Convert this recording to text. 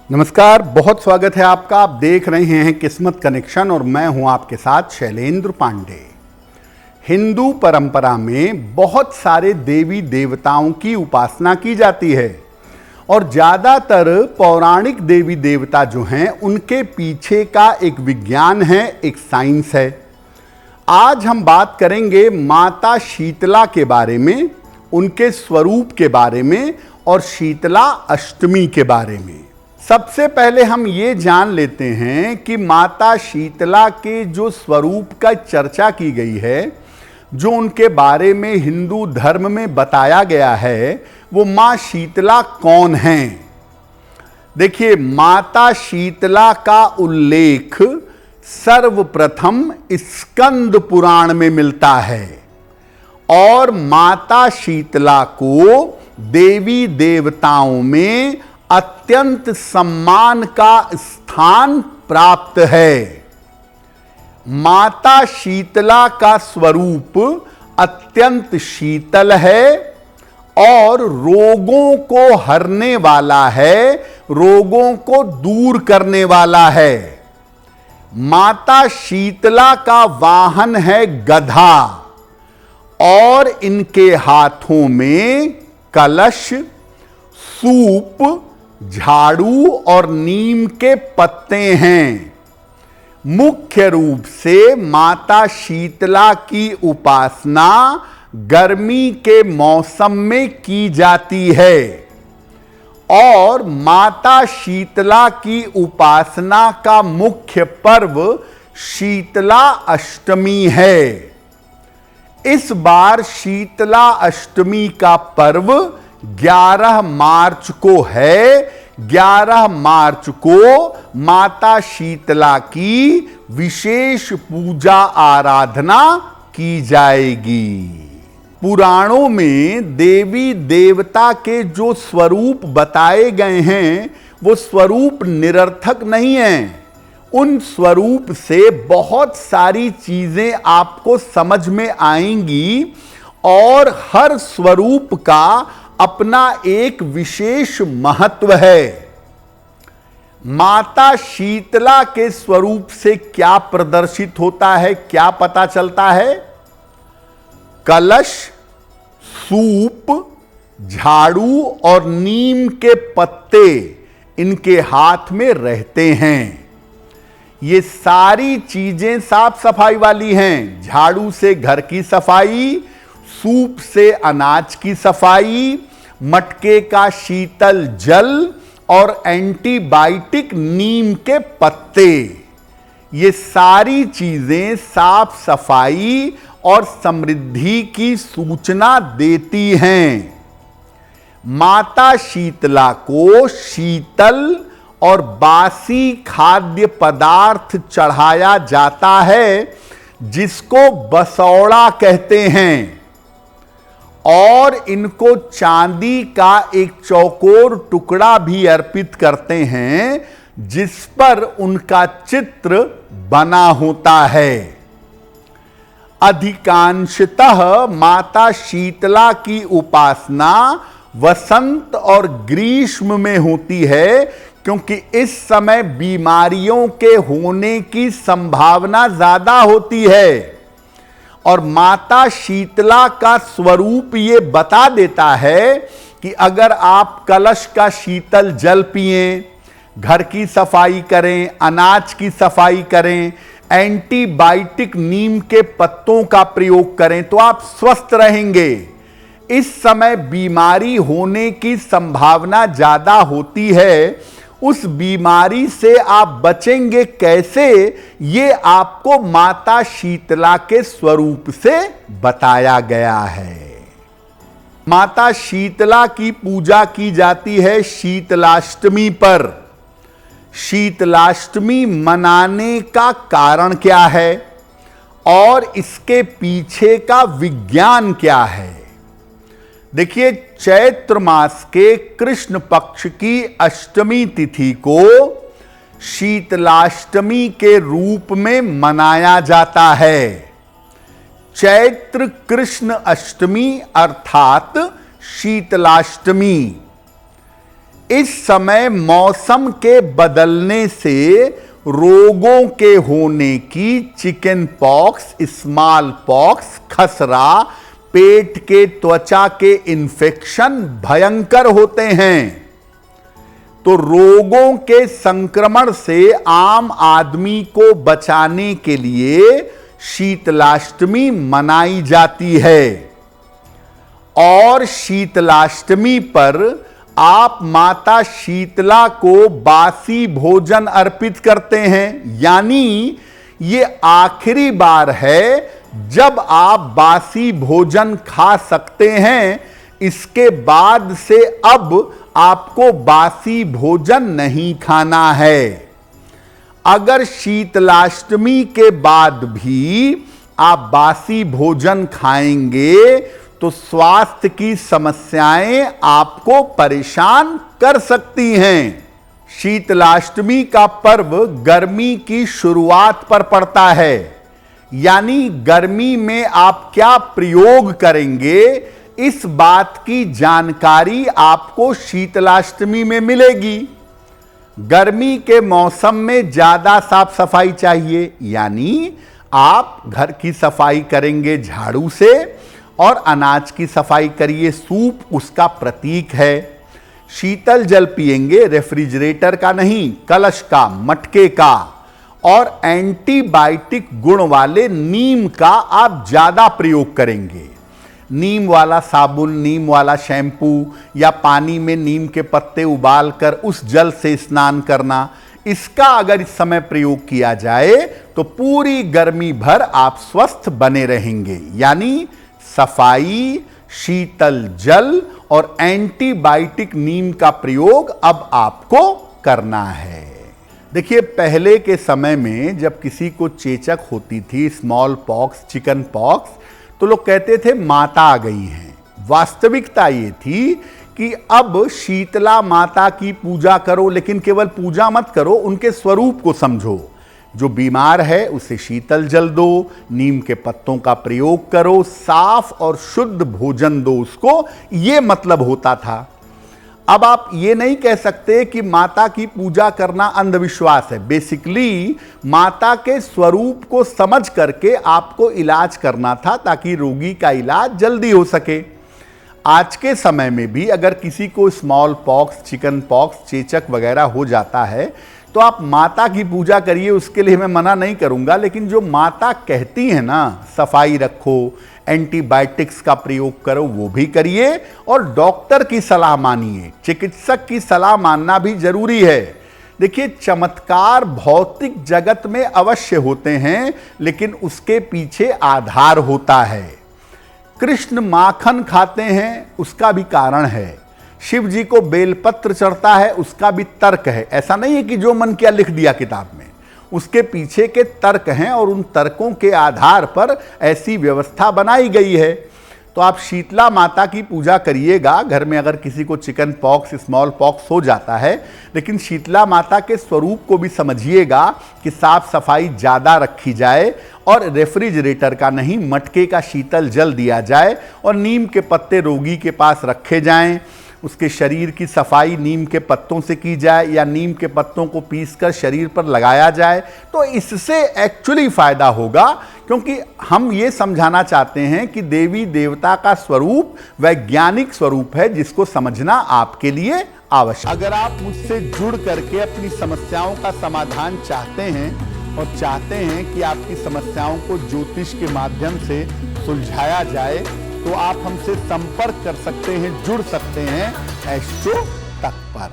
नमस्कार, बहुत स्वागत है आपका। आप देख रहे हैं किस्मत कनेक्शन और मैं हूं आपके साथ शैलेंद्र पांडे। हिंदू परंपरा में बहुत सारे देवी देवताओं की उपासना की जाती है और ज़्यादातर पौराणिक देवी देवता जो हैं उनके पीछे का एक विज्ञान है, एक साइंस है। आज हम बात करेंगे माता शीतला के बारे में, उनके स्वरूप के बारे में और शीतला अष्टमी के बारे में। सबसे पहले हम ये जान लेते हैं कि माता शीतला के जो स्वरूप का चर्चा की गई है, जो उनके बारे में हिंदू धर्म में बताया गया है, वो माँ शीतला कौन हैं। देखिए, माता शीतला का उल्लेख सर्वप्रथम स्कंद पुराण में मिलता है और माता शीतला को देवी देवताओं में अत्यंत सम्मान का स्थान प्राप्त है। माता शीतला का स्वरूप अत्यंत शीतल है और रोगों को हरने वाला है, रोगों को दूर करने वाला है। माता शीतला का वाहन है गधा और इनके हाथों में कलश, सूप, झाड़ू और नीम के पत्ते हैं। मुख्य रूप से माता शीतला की उपासना गर्मी के मौसम में की जाती है और माता शीतला की उपासना का मुख्य पर्व शीतला अष्टमी है। इस बार शीतला अष्टमी का पर्व 11 मार्च को है। 11 मार्च को माता शीतला की विशेष पूजा आराधना की जाएगी। पुराणों में देवी देवता के जो स्वरूप बताए गए हैं वो स्वरूप निरर्थक नहीं हैं। उन स्वरूप से बहुत सारी चीजें आपको समझ में आएंगी और हर स्वरूप का अपना एक विशेष महत्व है। माता शीतला के स्वरूप से क्या प्रदर्शित होता है, क्या पता चलता है? कलश, सूप, झाड़ू और नीम के पत्ते इनके हाथ में रहते हैं। ये सारी चीजें साफ सफाई वाली हैं। झाड़ू से घर की सफाई, सूप से अनाज की सफाई, मटके का शीतल जल और एंटीबायोटिक नीम के पत्ते, ये सारी चीजें साफ सफाई और समृद्धि की सूचना देती हैं। माता शीतला को शीतल और बासी खाद्य पदार्थ चढ़ाया जाता है जिसको बसौड़ा कहते हैं और इनको चांदी का एक चौकोर टुकड़ा भी अर्पित करते हैं जिस पर उनका चित्र बना होता है। अधिकांशतः माता शीतला की उपासना वसंत और ग्रीष्म में होती है क्योंकि इस समय बीमारियों के होने की संभावना ज्यादा होती है और माता शीतला का स्वरूप ये बता देता है कि अगर आप कलश का शीतल जल पिएं, घर की सफाई करें, अनाज की सफाई करें, एंटीबायोटिक नीम के पत्तों का प्रयोग करें तो आप स्वस्थ रहेंगे। इस समय बीमारी होने की संभावना ज्यादा होती है। उस बीमारी से आप बचेंगे कैसे, ये आपको माता शीतला के स्वरूप से बताया गया है। माता शीतला की पूजा की जाती है शीतलाष्टमी पर। शीतलाष्टमी मनाने का कारण क्या है और इसके पीछे का विज्ञान क्या है? देखिए, चैत्र मास के कृष्ण पक्ष की अष्टमी तिथि को शीतलाष्टमी के रूप में मनाया जाता है। चैत्र कृष्ण अष्टमी अर्थात शीतलाष्टमी इस समय मौसम के बदलने से रोगों के होने की चिकन पॉक्स, स्मॉल पॉक्स, खसरा, पेट के त्वचा के इन्फेक्शन भयंकर होते हैं। तो रोगों के संक्रमण से आम आदमी को बचाने के लिए शीतलाष्टमी मनाई जाती है। और शीतलाष्टमी पर आप माता शीतला को बासी भोजन अर्पित करते हैं, यानी ये आखिरी बार है जब आप बासी भोजन खा सकते हैं। इसके बाद से अब आपको बासी भोजन नहीं खाना है। अगर शीतलाष्टमी के बाद भी आप बासी भोजन खाएंगे तो स्वास्थ्य की समस्याएं आपको परेशान कर सकती हैं। शीतलाष्टमी का पर्व गर्मी की शुरुआत पर पड़ता है, यानी गर्मी में आप क्या प्रयोग करेंगे इस बात की जानकारी आपको शीतलाष्टमी में मिलेगी। गर्मी के मौसम में ज्यादा साफ सफाई चाहिए, यानी आप घर की सफाई करेंगे झाड़ू से और अनाज की सफाई करिए। सूप उसका प्रतीक है। शीतल जल पिएंगे, रेफ्रिजरेटर का नहीं, कलश का, मटके का। और एंटीबायोटिक गुण वाले नीम का आप ज्यादा प्रयोग करेंगे। नीम वाला साबुन, नीम वाला शैम्पू या पानी में नीम के पत्ते उबालकर उस जल से स्नान करना, इसका अगर इस समय प्रयोग किया जाए तो पूरी गर्मी भर आप स्वस्थ बने रहेंगे। यानी सफाई, शीतल जल और एंटीबायोटिक नीम का प्रयोग अब आपको करना है। देखिए, पहले के समय में जब किसी को चेचक होती थी, स्मॉल पॉक्स, चिकन पॉक्स, तो लोग कहते थे माता आ गई हैं। वास्तविकता ये थी कि अब शीतला माता की पूजा करो, लेकिन केवल पूजा मत करो, उनके स्वरूप को समझो। जो बीमार है उसे शीतल जल दो, नीम के पत्तों का प्रयोग करो, साफ और शुद्ध भोजन दो उसको, ये मतलब होता था। अब आप ये नहीं कह सकते कि माता की पूजा करना अंधविश्वास है। बेसिकली माता के स्वरूप को समझ करके आपको इलाज करना था ताकि रोगी का इलाज जल्दी हो सके। आज के समय में भी अगर किसी को स्मॉल पॉक्स, चिकन पॉक्स, चेचक वगैरह हो जाता है तो आप माता की पूजा करिए, उसके लिए मैं मना नहीं करूंगा। लेकिन जो माता कहती है ना, सफाई रखो, एंटीबायोटिक्स का प्रयोग करो, वो भी करिए और डॉक्टर की सलाह मानिए। चिकित्सक की सलाह मानना भी जरूरी है। देखिए, चमत्कार भौतिक जगत में अवश्य होते हैं, लेकिन उसके पीछे आधार होता है। कृष्ण माखन खाते हैं, उसका भी कारण है। शिव जी को बेलपत्र चढ़ता है, उसका भी तर्क है। ऐसा नहीं है कि जो मन किया लिख दिया किताब में, उसके पीछे के तर्क हैं और उन तर्कों के आधार पर ऐसी व्यवस्था बनाई गई है। तो आप शीतला माता की पूजा करिएगा घर में अगर किसी को चिकन पॉक्स, स्मॉल पॉक्स हो जाता है, लेकिन शीतला माता के स्वरूप को भी समझिएगा कि साफ सफाई ज़्यादा रखी जाए और रेफ्रिजरेटर का नहीं, मटके का शीतल जल दिया जाए और नीम के पत्ते रोगी के पास रखे जाएं। उसके शरीर की सफाई नीम के पत्तों से की जाए या नीम के पत्तों को पीसकर शरीर पर लगाया जाए, तो इससे एक्चुअली फायदा होगा। क्योंकि हम ये समझाना चाहते हैं कि देवी देवता का स्वरूप वैज्ञानिक स्वरूप है, जिसको समझना आपके लिए आवश्यक। अगर आप मुझसे जुड़ करके अपनी समस्याओं का समाधान चाहते हैं और चाहते हैं कि आपकी समस्याओं को ज्योतिष के माध्यम से सुलझाया जाए, तो आप हमसे संपर्क कर सकते हैं, जुड़ सकते हैं एस्ट्रो तक पर।